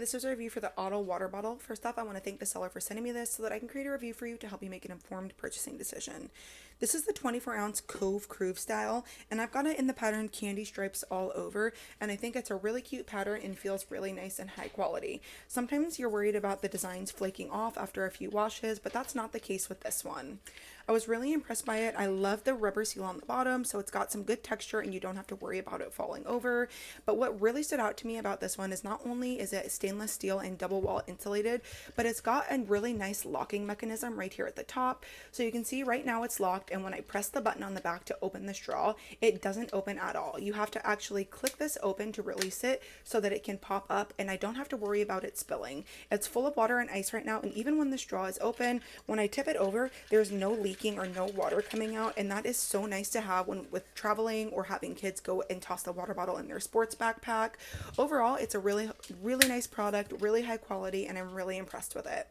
This is a review for the Ottle water bottle. First off, I want to thank the seller for sending me this so that I can create a review for you to help you make an informed purchasing decision. This is the 24-ounce Cove Cruiser style, and I've got it in the pattern Candy Stripes Allover, and I think it's a really cute pattern and feels really nice and high quality. Sometimes you're worried about the designs flaking off after a few washes, but that's not the case with this one. I was really impressed by it. I love the rubber seal on the bottom, so it's got some good texture and you don't have to worry about it falling over. But what really stood out to me about this one is not only is it stainless steel and double wall insulated, but it's got a really nice locking mechanism right here at the top. So you can see right now it's locked, and when I press the button on the back to open the straw, it doesn't open at all. You have to actually click this open to release it so that it can pop up, and I don't have to worry about it spilling. It's full of water and ice right now, and even when the straw is open, when I tip it over, there's no leak or no water coming out, and that is so nice to have when with traveling or having kids go and toss the water bottle in their sports backpack. Overall, it's a really nice product, really high quality, and I'm really impressed with it.